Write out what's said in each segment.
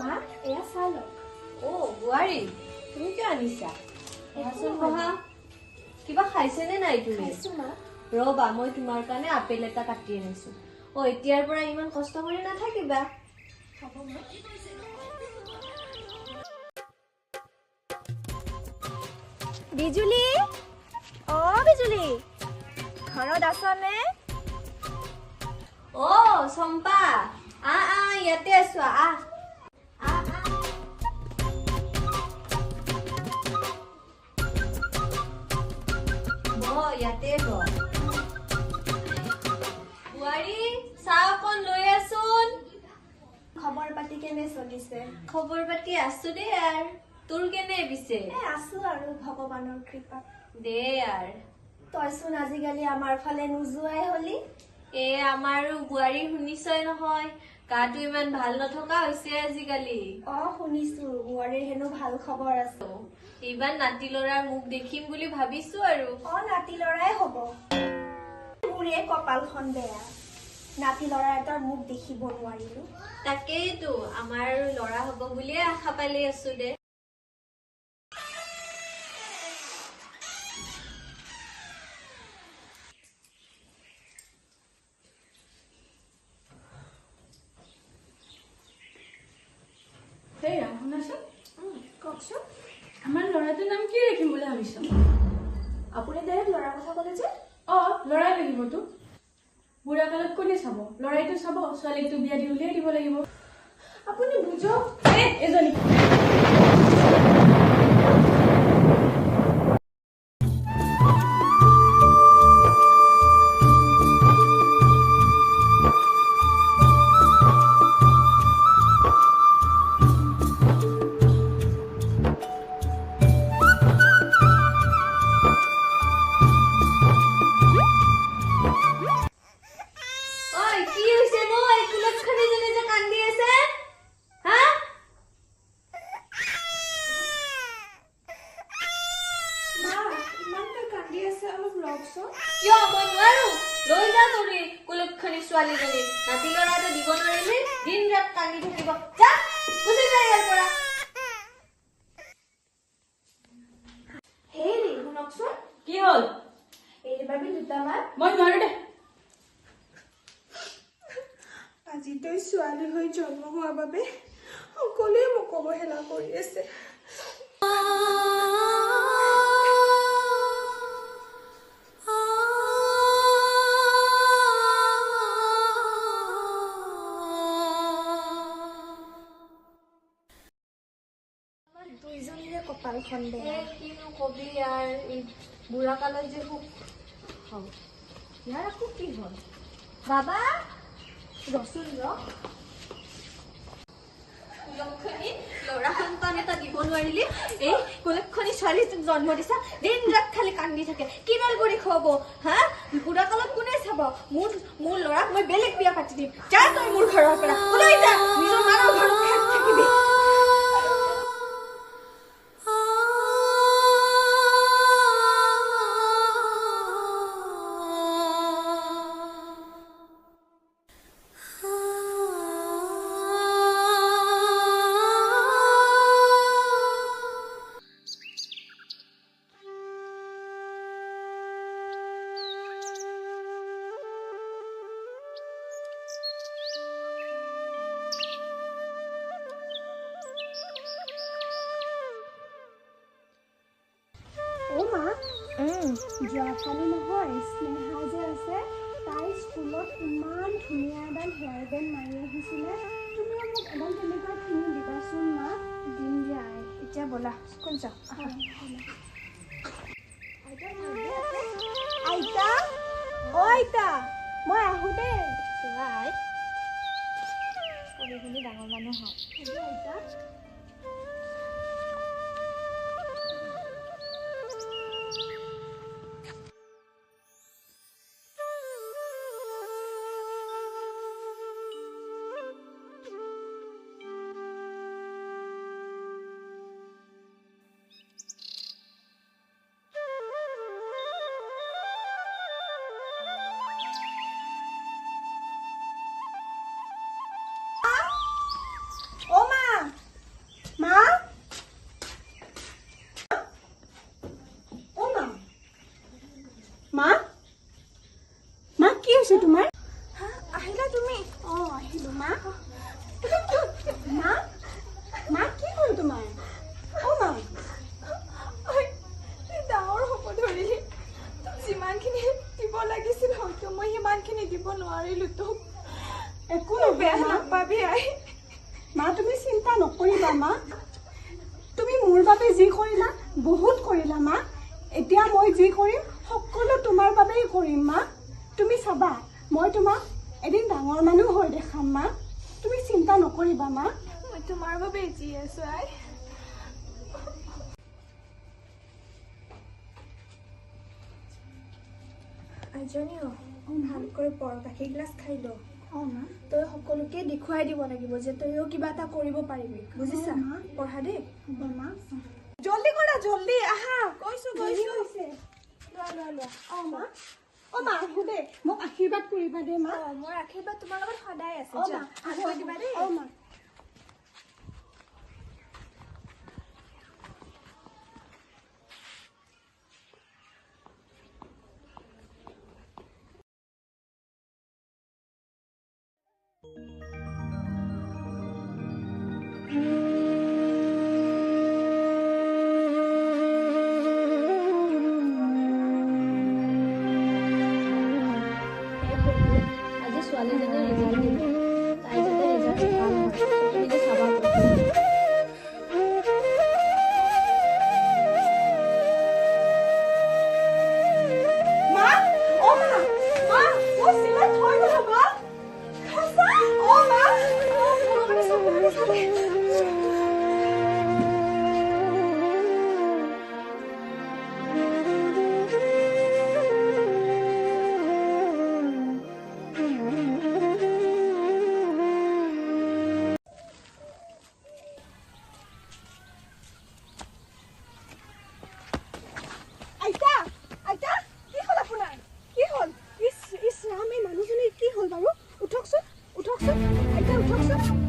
মা এয়া চাহ লওক। বোৱাৰী তুমি কিয় আনিছা? বহা। কিবা খাইছেনে নাই তুমি? খাইছো মা। ৰবা মই তোমাৰ কাৰণে আপেল এটা কাটি আনিছো। এতিয়াৰ পৰা ইমান কষ্ট কৰি নাথাকিবা। হ'ব মা। বিজুলী, বিজুলী ঘৰত আছনে? চম্পা ইয়াতে আছো ইয়াতে বোৱাৰী চাহ অকণ লৈ আছোন। খবৰ পাতি কেনে চলিছে? খবৰ পাতি আছো দে আৰ। তোৰ কেনে পিছে? আছো আৰু ভগৱানৰ কৃপাত। দে আৰ। তইচোন আজিকালি আমাৰ ফালে নোযোৱাই হলি। আমাৰো বোৱাৰী শুনিছই নহয়, গাটো ইমান ভাল নথকা হৈছে আজিকালি। শুনিছো বোৱাৰীৰ হেনো ভাল খবৰ আছে। এইবাৰ নাতি লৰাৰ মুখ দেখিম বুলি ভাবিছো আৰু। নাতি লৰাই হব। মোৰে কপালখন বেয়া, নাতি লৰা এটাৰ মুখ দেখিব নোৱাৰিলো। তাকেইতো আমাৰ লৰা হব বুলিয়ে আশা পালি আছো দে। শুনাচোন, কওকচোন। আমাৰ ল'ৰাটোৰ নাম কি ৰাখিম বুলি ভাবিছ? আপুনি ডাইৰেক্ট ল'ৰাৰ কথা ক'লে যে? ল'ৰাই লাগিবতো। বুঢ়া কালত কোনে চাব? ল'ৰাইটো চাব, ছোৱালীকটো বিয়া দি উলিয়াই দিব লাগিব। আপুনি বুজক। এজনী কি হৈছে মই কুলক্ষণী জনে যে কান্দি আছে? ইমানকৈ কান্দি আছে, অলপ ৰখচোন। কিয় মই নোৱাৰো? লৈ যা তুমি কুলক্ষণী ছোৱালীজনী। নাতি লৰাটো দিব নোৱাৰিলে দিন ৰাত কান্দি থাকিব। যা গুচি যা ইয়াৰ পৰা। হেৰি শুনকচোন, কি হ'ল? এইবাবি দুটামান। মই নোৱাৰো দে। আজি তই ছোৱালী হৈ জন্ম হোৱাৰ বাবে সকলোৱে মোক অৱহেলা কৰি আছে। দুইজনীৰে কপালখন বেয়া। কিনো কবি ইয়াৰ, বুঢ়া কালত যে সুখ। ইয়াৰ আকৌ কি হ'ল? বাবা ৰচোন কুলক্ষণী লৰা সন্তান এটা দিব নোৱাৰিলি, এই কুলক্ষণী ছোৱালীটোক জন্ম দিছা, দিন ৰাত খালি কান্দি থাকে। কিডাল কৰি খুৱাব? বুঢ়া কালত কোনে চাব? মোৰ লৰাক মই বেলেগ বিয়া পাতি দিম। যা তই মোৰ ঘৰৰ পৰা ওলাই যা, নিজৰ মাৰৰ ঘৰত থাকিবি। যোৱাকালি নহয়, স্নেহা যে আছে, তাই স্কুলত ইমান ধুনীয়া এডাল হেয়াৰ বেণ্ড মাৰি আহিছিলে। তুমিও মোক এডাল তেনেকুৱা কিনি দিবাচোন মা। দিম দিয়া। এতিয়া ব'লা স্কুল যাওঁ। আইতা, আইতা মই আহোঁ দেই। পঢ়ি ডাঙৰ মানুহ হয়। আইতা। অঁ আহিলোঁ মা মা মা কি হ'ল তোমাৰ অঁ মা ডাঙৰ হ'ব ধৰিলি যিমানখিনি দিব লাগিছিল হয়তো মই সিমানখিনি দিব নোৱাৰিলোঁ তোক একো নহয় বেয়া মা। নাপাবি আই মা তুমি চিন্তা নকৰিবা মা তুমি মোৰ বাবে যি কৰিলা বহুত কৰিলা মা এতিয়া মই যি কৰিম সকলো তোমাৰ বাবেই কৰিম মা তুমি চাবা মই তোমাক এদিন ডাঙৰ মানুহ হৈ দেখাম মা তুমি চিন্তা নকৰিবা মা মই তোমাৰ বাবে জি আছোঁ আই আইজনীও ভালকৈ পঢ় গাখীৰ গিলাচ খাই ল অঁ মা তই সকলোকে দেখুৱাই দিব লাগিব যে তইও কিবা এটা কৰিব পাৰিবি বুজিছা অ, মা। পঢ়া দেই হ'ব মা জলদি কৰা জলদি আহা কৈছো দেৰি হৈছে লোৱা লোৱা লোৱা অঁ মা অঁ মা আহোঁ দেই মোক আশীৰ্বাদ কৰিবা দেই মা মোৰ আশীৰ্বাদ তোমাৰ লগত সদায় আছে অঁ যা মা আশীৰ্বাদ দিবা দেই অঁ মা আজি ছোৱালীজনীয়ে ৰিজাল্ট দিব তাই যাতে ৰিজাল্ট ভাল হয় তুমি যে চাবা মা অঁ মা মা মোৰ চিলাই থৈ গ'লা মা খাইছা অঁ মা ভগৱানে চাব চাব আইতা আইতা কি হ'ল আপোনাৰ কি হ'ল ইছ ৰাম এই মানুহজনীৰ কি হ'ল বাৰু উঠকচোন আইতা উঠকচোন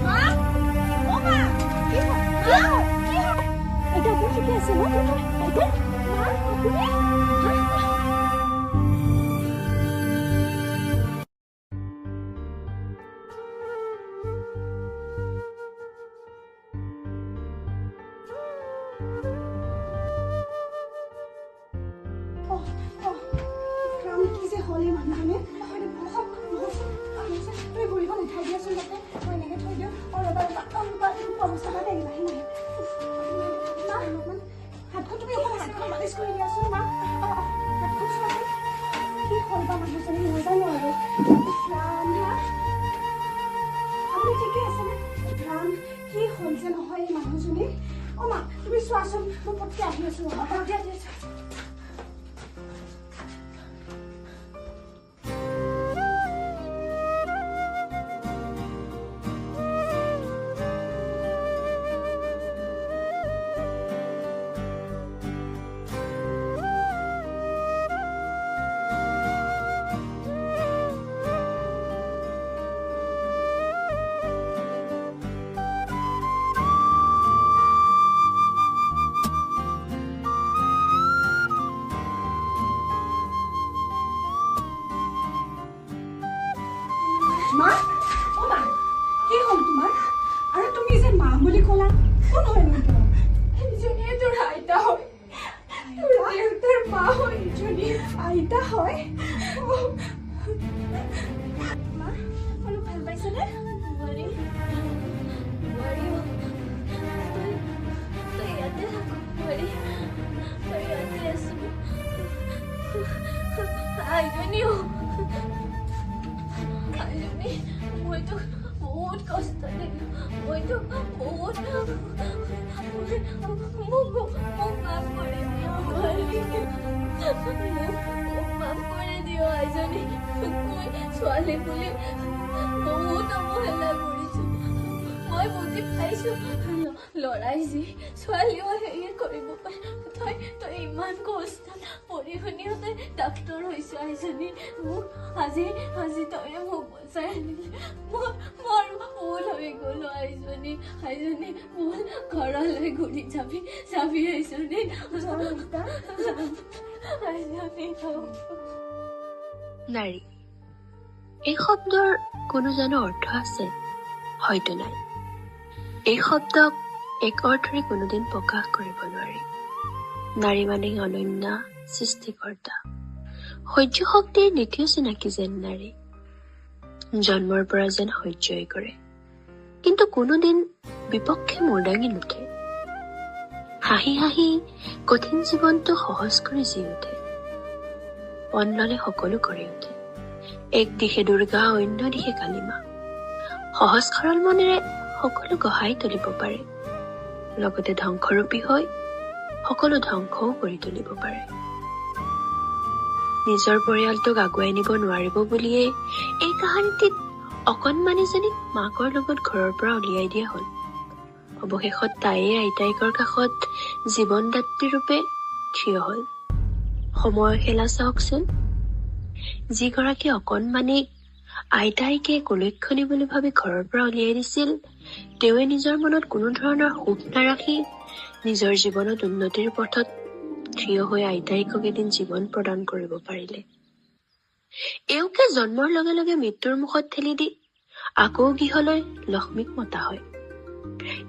মা অঁ মা কি হ'ল আইতা আপুনি ঠিকে আছে ন আইতা মা আপুনি ৰাম কি যে হ'ল এই মানুহজনী তুমি ভৰিখন উঠাই দিয়াচোন তাতে মই এনেকৈ থৈ দিওঁ ৰ'বা অৱস্থা এটা আহিবা নাহে মা অলপমান হাতখন তুমি অকণ হাতখন মালিচ কৰি দিয়াচোন মা হাতখন চোৱাচোন কি হ'ল বা মানুহজনী নাজানো আৰু ৰাম মা আপুনি ঠিকে আছেনে ৰাম কি হ'ল যে নহয় এই মানুহজনী অঁ মা তুমি চোৱাচোন মই পটকৈ আহি আছোঁ দিয়া মা অঁ মা কি হ'ল তোমাৰ আৰু তুমি যে মা বুলি ক'লা কোন হয়নো এইটো এইজনীয়ে তোৰ আইতা হয় তোৰ দেউতাৰ মা হয় এইজনী আইতা হয় মা অলপ ভাল পাইছেনে বোৱাৰী তই ইয়াতে থাক বোৱাৰী তই ইয়াতে আছো আইজনীও আইজনী মইতো বহুত কষ্ট দিলোঁ মইতো বহুত মোক মাফ কৰি দিয় মোক মাফ কৰি দিয় আইজনী মই ছোৱালী বুলি বহুত অৱহেলা কৰিছোঁ মই বুজি পাইছো ল'ৰাই যি ছোৱালীও হেৰিয়ে কৰিব পাৰে তই ইমান কষ্ট পঢ়ি শুনিও তই ডাক্তৰ হৈছ আইজনী মোক আজি তই মোক বচাই আনিলি মোৰ ভুল হৈ গ'ল আইজনী ভুল ঘৰলৈ ঘূৰি যাবি আইজনী নাৰী এই শব্দৰ কোনো জানো অৰ্থ আছে হয়তো নাই এই শব্দক এক অৰ্থৰে কোনোদিন প্ৰকাশ কৰিব নোৱাৰি নাৰী মানে অনন্য সৃষ্টিকৰ্তা সহ্য শক্তিৰ দ্বিতীয় চিনাকি যেন নাৰী জন্মৰ পৰা যেন সহ্যই কৰে কিন্তু কোনোদিন বিপক্ষে মূৰ দাঙি নুঠে হাঁহি হাঁহি কঠিন জীৱনটো সহজ কৰি জি উঠে পণ ললে সকলো কৰি উঠে এক দিশে দুৰ্গা অন্য দিশে কালিমা সহজ সৰল মনেৰে সকলো গঢ়াই তুলিব পাৰে লগতে ধ্বংসৰূপী হৈ সকলো ধ্বংসও কৰি তুলিব পাৰে নিজৰ পৰিয়ালটোক আগুৱাই নিব নোৱাৰিব বুলিয়ে এই কাহিনীটিত অকণমানিজনীক মাকৰ লগত ঘৰৰ পৰা উলিয়াই দিয়া হ'ল অৱশেষত তাইয়ে আইতাইকৰ কাষত জীৱনদাত্ৰী ৰূপে থিয় হ'ল সময়ৰ খেলা চাওকচোন যিগৰাকী অকণমানিক আইতাইকে কুলক্ষণী বুলি ভাবি ঘৰৰ পৰা উলিয়াই দিছিল তেওঁৱে নিজৰ মনত কোনো ধৰণৰ সুখ নাৰাখি নিজৰ জীৱনত উন্নতিৰ পথত থিয় হৈ আইতাইকক এদিন জীৱন প্ৰদান কৰিব পাৰিলে এওঁকে জন্মৰ লগে লগে মৃত্যুৰ মুখত ঠেলি দি আকৌ গৃহলৈ লক্ষ্মীক মতা হয়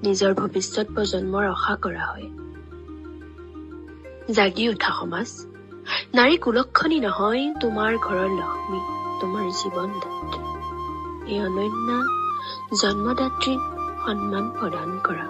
নিজৰ ভৱিষ্যত প্ৰজন্মৰ আশা কৰা হয় জাগি উঠা সমাজ নাৰী কুলক্ষণী নহয় তোমাৰ ঘৰৰ লক্ষ্মী তোমাৰ জীৱনদাত্ৰী এই অনন্য জন্মদাত্ৰীক সন্মান প্ৰদান কৰা